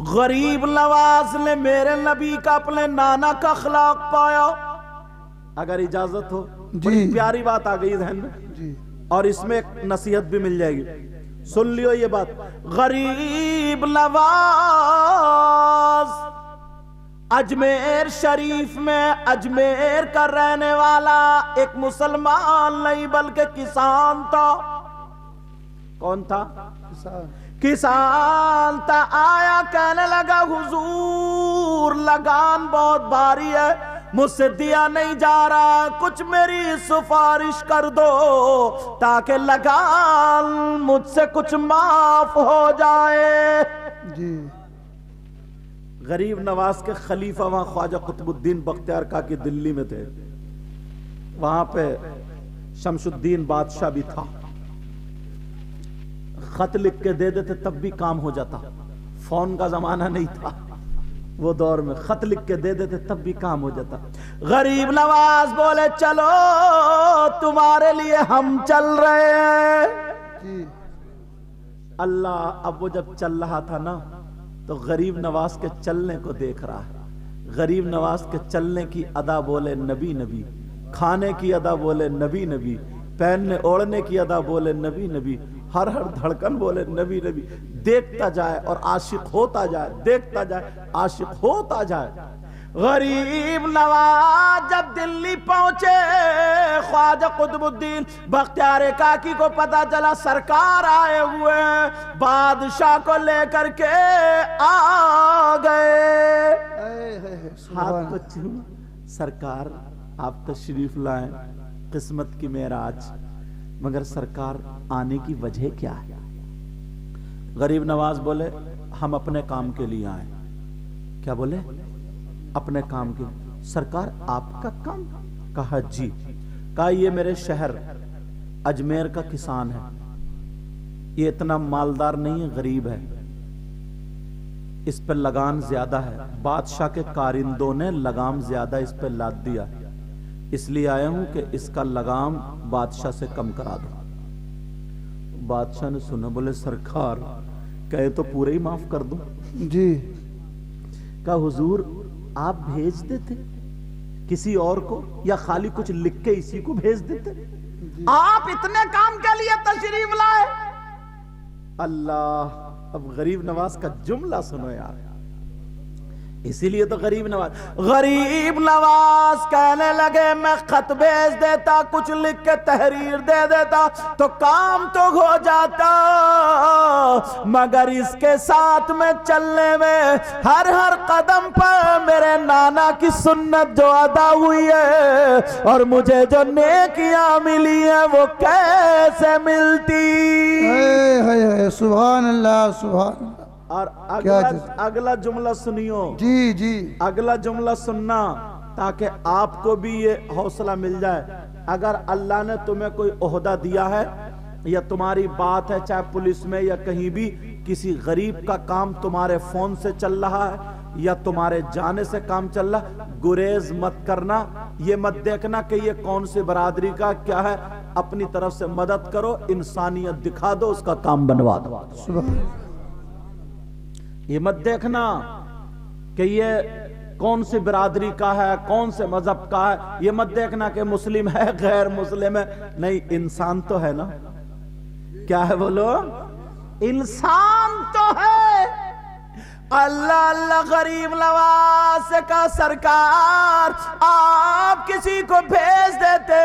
غریب نواز نے میرے نبی کا اپنے نانا کا اخلاق پایا. اگر اجازت ہو بڑی پیاری بات آ گئی ذہن میں اور اس میں ایک نصیحت بھی مل جائے گی, سن لیو یہ بات. غریب نواز اجمیر شریف میں اجمیر کا رہنے والا ایک مسلمان نہیں بلکہ کسان تھا. کون تھا؟ کسان تھا. آیا کہنے لگا حضور لگان بہت بھاری ہے, مجھ سے دیا نہیں جا رہا, کچھ میری سفارش کر دو تاکہ لگان مجھ سے کچھ معاف ہو جائے. غریب نواز کے خلیفہ وہاں خواجہ قطب الدین بختیار کاکی دلی میں تھے. وہاں پہ شمس الدین بادشاہ بھی تھا. خط لکھ کے دے دیتے تب بھی کام ہو جاتا. فون کا زمانہ نہیں تھا وہ دور میں, خط لکھ کے دے دیتے تب بھی کام ہو جاتا. غریب نواز بولے چلو تمہارے لیے ہم چل رہے ہیں. اللہ اب وہ جب چل رہا تھا نا تو غریب نواز کے چلنے کو دیکھ رہا ہے. غریب نواز کے چلنے کی ادا بولے نبی نبی, کھانے کی ادا بولے نبی نبی, پہننے اوڑھنے کی ادا بولے نبی نبی, ہر دھڑکن بولے نبی نبی. دیکھتا جائے اور عاشق ہوتا جائے, دیکھتا جائے عاشق ہوتا جائے. غریب نواز جب دلی پہنچے خواجہ قطب الدین بختیار کاکی کو پتا چلا سرکار آئے ہوئے ہیں, بادشاہ کو لے کر کے آ گئے. ہاتھ کو چوم, سرکار آپ تشریف لائیں, قسمت کی معراج, مگر سرکار آنے کی وجہ کیا ہے؟ غریب نواز بولے ہم اپنے کام کے لیے آئے. کیا بولے؟ اپنے کام کے. سرکار آپ کا کام؟ کہا جی. کہا یہ میرے شہر اجمیر کا کسان ہے, یہ اتنا مالدار نہیں ہے, غریب ہے, اس پہ لگان زیادہ ہے, بادشاہ کے کارندوں نے لگام زیادہ اس پہ لاد دیا, اس لیے آیا ہوں کہ اس کا لگام بادشاہ سے کم کرا دو. بادشاہ نے سنا, بولے سرکار کہے تو پورے ہی معاف کر دو. جی. کہا حضور آپ بھیج دیتے کسی اور کو یا خالی کچھ لکھ کے اسی کو بھیج دیتے؟ آپ اتنے کام کے لیے تشریف لائے. اللہ, اب غریب نواز کا جملہ سنو یار, اسی لیے تو غریب نواز کہنے لگے میں خط بھیج دیتا, کچھ لکھ کے تحریر دے دیتا تو کام تو ہو جاتا, مگر اس کے ساتھ میں چلنے میں ہر قدم پر میرے نانا کی سنت جو ادا ہوئی ہے اور مجھے جو نیکیاں ملی ہیں وہ کیسے ملتی. سبحان اللہ سبحان اللہ. اور اگلا جملہ سنیو. جی جی, اگلا جملہ سننا تاکہ آپ کو بھی یہ حوصلہ مل جائے. اگر اللہ نے تمہیں کوئی عہدہ دیا ہے یا تمہاری بات ہے چاہے پولیس میں یا کہیں بھی, کسی غریب کا کام تمہارے فون سے چل رہا ہے یا تمہارے جانے سے کام چل رہا, گریز مت کرنا. یہ مت دیکھنا کہ یہ کون سی برادری کا کیا ہے, اپنی طرف سے مدد کرو, انسانیت دکھا دو, اس کا کام بنوا دو. یہ مت دیکھنا کہ یہ کون سی برادری کا ہے, کون سے مذہب کا ہے, یہ مت دیکھنا کہ مسلم ہے غیر مسلم ہے, نہیں, انسان تو ہے نا. کیا ہے بولو؟ انسان تو ہے. اللہ اللہ. غریب نواز سے کہا سرکار آپ کسی کو بھیج دیتے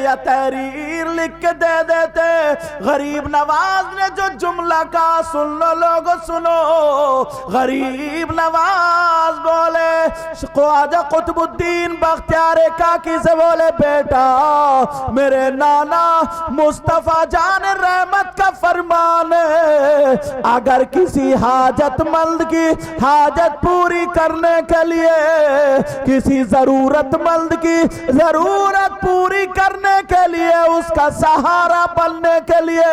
یا تحریر لکھ کے دے دیتے. غریب نواز نے جو جملہ کہا سن لو لوگو سنو. غریب نواز بولے خواجہ قطب الدین بختیار کاکی سے بولے بیٹا میرے نانا مصطفیٰ جان رحمت کا فرمان ہے, اگر کسی حاجت مند کی حاجت پوری کرنے کے لیے, کسی ضرورت مند کی ضرورت پوری کرنے کے لیے, اس کا سہارا بننے کے لیے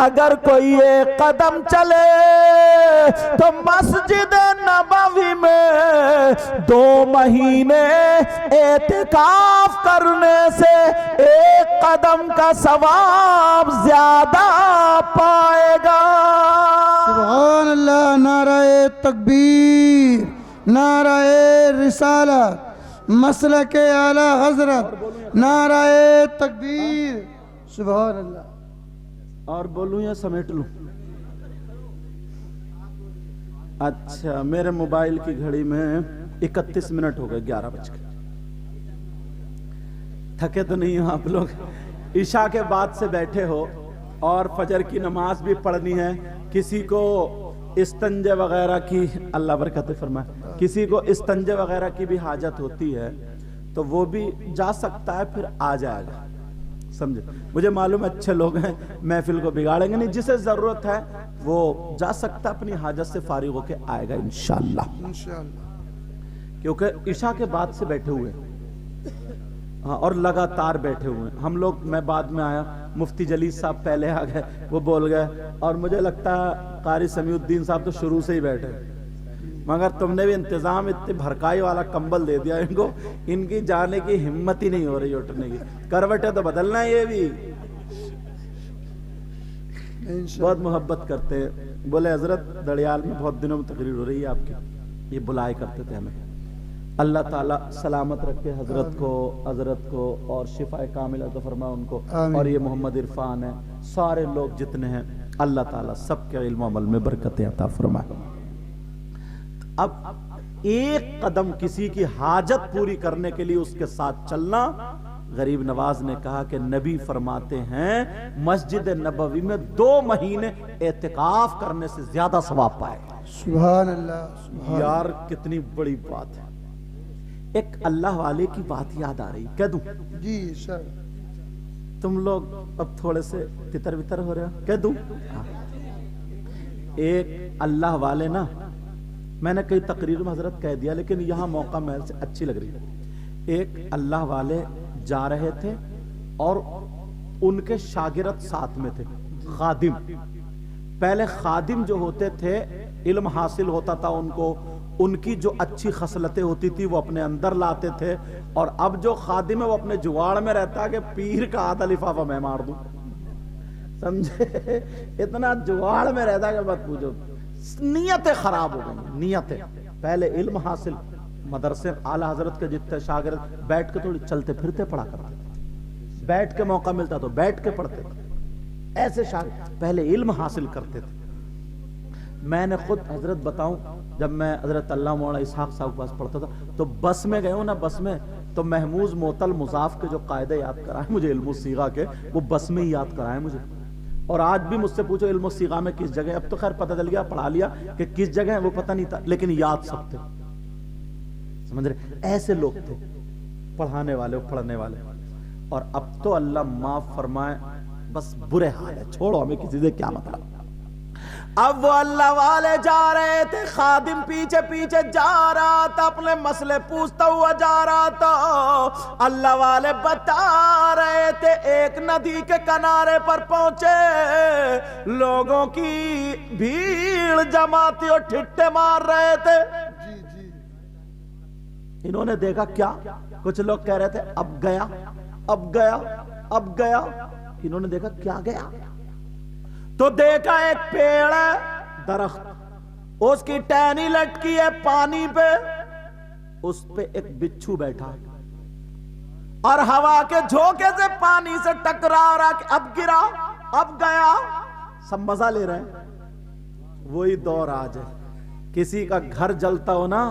اگر کوئی ایک قدم چلے تو مسجد نبوی میں 2 مہینے اعتکاف کرنے سے 1 قدم کا ثواب زیادہ پائے گا. سبحان اللہ، نعرہ تکبیر، نعرہ رسالت، مسلک اعلی حضرت، نعرہ تکبیر، سبحان اللہ۔ اور بولوں یا سمیٹ لوں؟ اچھا، میرے موبائل کی گھڑی میں 31 منٹ ہو گئے، 11 بج گئے۔ تھکے تو نہیں ہو آپ لوگ؟ عشاء کے بعد سے بیٹھے ہو اور فجر کی نماز بھی پڑھنی ہے، کسی کو استنجے وغیرہ کی، اللہ برکت فرمائے، کسی کو استنجے وغیرہ کی بھی حاجت ہوتی ہے تو وہ بھی جا سکتا ہے، پھر آ جائے گا، سمجھے؟ مجھے معلوم ہے اچھے لوگ ہیں، محفل کو بگاڑیں گے نہیں، جسے ضرورت ہے وہ جا سکتا ہے، اپنی حاجت سے فارغ ہو کے آئے گا انشاءاللہ، کیونکہ عشاء کے بعد سے بیٹھے ہوئے ہیں اور لگاتار بیٹھے ہوئے ہیں ہم لوگ۔ میں بعد میں آیا، مفتی جلیل صاحب پہلے آ گئے، وہ بول گئے، اور مجھے لگتا ہے قاری سمیع الدین صاحب تو شروع سے ہی بیٹھے، مگر تم نے بھی انتظام اتنی بھرکائی والا کمبل دے دیا ان کو، ان کی جانے کی ہمت ہی نہیں ہو رہی اٹھنے کی، کروٹیں تو بدلنا ہے، یہ بھی بہت محبت کرتے ہیں۔ بولے حضرت دڑیال میں بہت دنوں میں تقریر ہو رہی ہے آپ کی، یہ بلائے کرتے تھے ہمیں، اللہ تعالیٰ سلامت رکھے حضرت کو اور شفا کامل عطا فرمائے ان کو، اور یہ محمد عرفان ہے، سارے لوگ جتنے ہیں، اللہ تعالیٰ سب کے علم و عمل میں برکت عطا فرمائے۔ اب ایک قدم کسی کی حاجت پوری کرنے کے لیے اس کے ساتھ چلنا، غریب نواز نے کہا کہ نبی فرماتے ہیں مسجد نبوی میں 2 مہینے اعتکاف کرنے سے زیادہ ثواب پائے گا۔ سبحان اللہ، یار کتنی بڑی بات ہے۔ ایک اللہ والے کی بات یاد آ رہی، کہہ دوں؟ جی سر۔ تم لوگ اب تھوڑے سے تتر بتر ہو رہے ہو، کہہ دوں؟ ایک اللہ والے نا، میں نے کئی تقریر میں حضرت کہہ دیا لیکن یہاں موقع محل سے اچھی لگ رہی ہے۔ ایک اللہ والے جا رہے تھے اور ان کے شاگرد ساتھ میں تھے، خادم۔ پہلے خادم جو ہوتے تھے علم حاصل ہوتا تھا ان کو، ان کی جو اچھی خصلتیں ہوتی تھی وہ اپنے اندر لاتے تھے، اور اب جو خادم ہے وہ اپنے جواڑ میں رہتا ہے کہ پیر کا آدھا لفافہ میں مار دوں، سمجھے؟ اتنا جواڑ میں رہتا ہے کہ مت پوچھو، نیتیں خراب ہو گئی، نیتیں۔ پہلے علم حاصل، مدرسے اعلی حضرت کے جتنے شاگرد بیٹھ کے تھوڑی چلتے پھرتے پڑھا کرتے تھے، بیٹھ کے موقع ملتا تو بیٹھ کے پڑھتے تھے، ایسے شاگرد پہلے علم حاصل کرتے تھے۔ میں نے خود حضرت بتاؤں، جب میں حضرت اللہ مولانا اسحاق صاحب کے پاس پڑھتا تھا تو بس میں گئے ہوں نا، بس میں تو محموز معطل مضاف کے جو قاعدے یاد کرائے مجھے علم الصیغہ کے، وہ بس میں ہی یاد کرائے مجھے، اور آج بھی مجھ سے پوچھو علم الصیغہ میں کس جگہ، اب تو خیر پتہ چل گیا، پڑھا لیا کہ کس جگہ ہے وہ پتہ نہیں تھا لیکن یاد سب تھے، سمجھ رہے؟ ایسے لوگ تھے پڑھانے والے، پڑھنے والے، اور اب تو اللہ معاف فرمائے بس برے حال ہے، چھوڑو ہمیں کسی سے کیا مطلب۔ اب وہ اللہ والے جا رہے تھے، خادم پیچھے پیچھے جا رہا تھا، اپنے مسئلے پوچھتا ہوا جا رہا تھا، اللہ والے بتا رہے تھے۔ ایک ندی کے کنارے پر پہنچے، لوگوں کی بھیڑ جمع تھی اور ٹھٹے مار رہے تھے۔ انہوں نے دیکھا کیا، کچھ لوگ کہہ رہے تھے اب گیا اب گیا اب گیا، انہوں نے دیکھا کیا گیا، تو دیکھا ایک پیڑ ہے، درخت، اس کی ٹہنی لٹکی ہے پانی پہ، اس پہ ایک بچھو بیٹھا اور ہوا کے جھونکے سے پانی سے ٹکرا رہا کہ اب گرا اب گیا، سب مزہ لے رہے ہیں۔ وہی دور آج ہے، کسی کا گھر جلتا ہو نا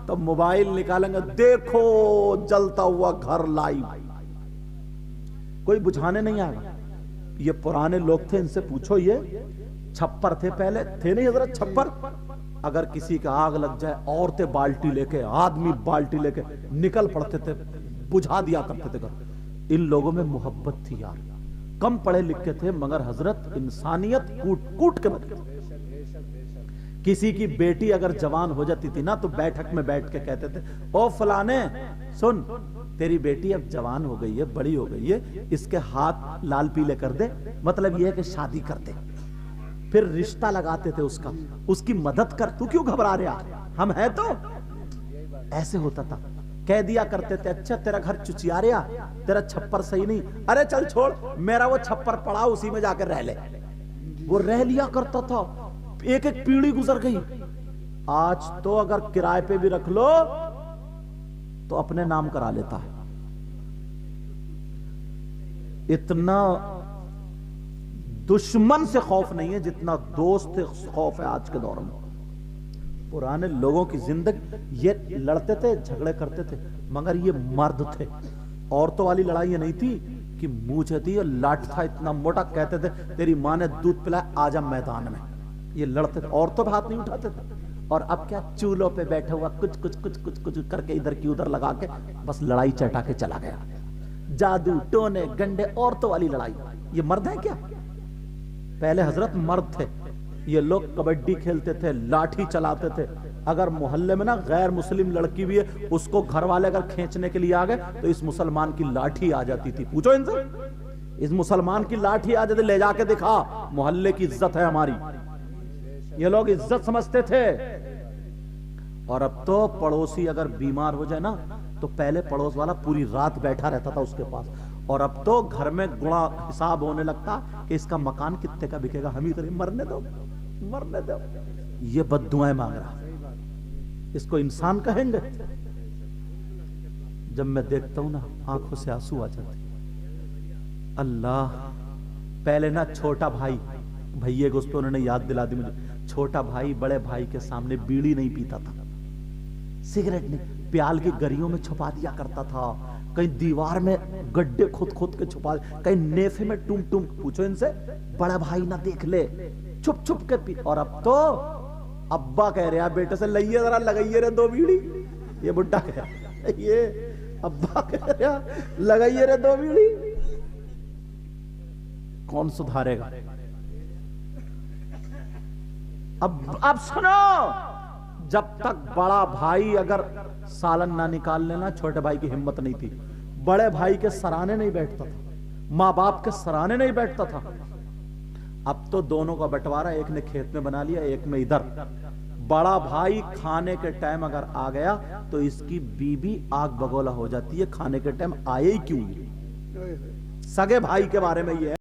تو موبائل نکالیں گے، دیکھو جلتا ہوا گھر لائیو، کوئی بجھانے نہیں آئے۔ یہ پرانے لوگ تھے، ان سے پوچھو، یہ چھپر تھے، پہلے تھے نہیں حضرت چھپر، اگر کسی کا آگ لگ جائے عورتیں بالٹی لے کے، آدمی بالٹی لے کے نکل پڑتے تھے، بجھا دیا کرتے تھے گھر۔ ان لوگوں میں محبت تھی یار، کم پڑھے لکھے تھے مگر حضرت انسانیت کوٹ کوٹ کے بنتے تھے۔ کسی کی بیٹی اگر جوان ہو جاتی تھی نا تو بیٹھک میں بیٹھ کے کہتے تھے، او فلانے سن، تیری بیٹی اب جوان ہو گئی ہے، بڑی ہو گئی ہے، اس کے ہاتھ لال پیلے کر دے، مطلب یہ ہے کہ شادی کر دے۔ پھر رشتہ لگاتے تھے اس کا، اس کی مدد کر، تو کیوں گھبرا رہا، ہم ہیں تو۔ ایسے ہوتا تھا، کہہ دیا کرتے تھے اچھا تیرا گھر چچیا رہا، تیرا چھپر صحیح نہیں، ارے چل چھوڑ، میرا وہ چھپر پڑا اسی میں جا کے رہ لے۔ وہ رہ لیا کرتا تھا، ایک ایک پیڑھی گزر گئی. آج تو اگر کرائے پہ بھی رکھ لو تو اپنے نام کرا لیتا ہے. اتنا دشمن سے خوف نہیں ہے جتنا دوست سے خوف ہے آج کے دور میں. پرانے لوگوں کی زندگی یہ لڑتے تھے جھگڑے کرتے تھے مگر یہ مرد تھے. عورتوں والی لڑائی یہ نہیں تھی کہ مجھے تھی اور لاٹ تھا اتنا موٹا, کہتے تھے تیری ماں نے دودھ پلایا آجا میدان میں. یہ لڑتے تھے, عورتوں پہ ہاتھ نہیں اٹھاتے تھے. اور اب کیا چولہوں پہ بیٹھے ہوا کچھ کچھ کچھ کچھ کچھ کر کے ادھر کی ادھر لگا کے بس لڑائی چٹا کے چلا گیا. جادو ٹونے گنڈے عورتوں والی لڑائی. یہ مرد ہے کیا؟ پہلے حضرت مرد تھے. یہ لوگ کبڈی کھیلتے تھے, لاٹھی چلاتے تھے. اگر محلے میں نا غیر مسلم لڑکی بھی ہے اس کو گھر والے اگر کھینچنے کے لیے آ گئے تو اس مسلمان کی لاٹھی آ جاتی تھی. پوچھو ان سے, اس مسلمان کی لاٹھی آ جاتی, لے جا کے دکھا محلے کی عزت ہے ہماری. یہ لوگ عزت سمجھتے تھے. اور اب تو پڑوسی اگر بیمار ہو جائے نا تو پہلے پڑوس والا پوری رات بیٹھا رہتا تھا اس کے پاس, اور اب تو گھر میں گڑا حساب ہونے لگتا کہ اس کا مکان کتنے کا بکے گا, ہم ہی کریں, مرنے دو مرنے دو. یہ بد دعائیں مانگ رہا. اس کو انسان کہیں گے؟ جب میں دیکھتا ہوں نا آنکھوں سے آنسو آ جاتے. اللہ, پہلے نا چھوٹا بھائی, بھائیے کو اس پہ انہوں نے یاد دلا دی مجھے, چھوٹا بھائی بڑے بھائی کے سامنے بیڑی نہیں پیتا تھا, سگریٹ نہیں, پیال کی گریوں میں چھپا دیا کرتا تھا, کہیں دیوار میں گڈھے خود خود کے چھپا, کہیں نیفے میں ٹم ٹم. پوچھو ان سے, بڑا بھائی نہ دیکھ لے, چھپ چھپ کے پی. اور اب تو ابا کہہ رہے ہیں بیٹے سے لئیے ذرا لگائیے رہے 2 بیڑی. یہ بڈھا کہہ رہا ہے, یہ ابا کہہ رہے ہیں لگائیے رہے 2 بیڑی. کون سدھارے گا؟ اب سنو, جب تک بڑا بھائی اگر سالن نہ نکال لینا, چھوٹے بھائی کی ہمت نہیں تھی. بڑے بھائی کے سرانے نہیں بیٹھتا تھا, ماں باپ کے سرانے نہیں بیٹھتا تھا. اب تو دونوں کا بٹوارا, ایک نے کھیت میں بنا لیا, ایک میں ادھر. بڑا بھائی کھانے کے ٹائم اگر آ گیا تو اس کی بیوی آگ بگولا ہو جاتی ہے, کھانے کے ٹائم آئے ہی کیوں. سگے بھائی کے بارے میں یہ ہے.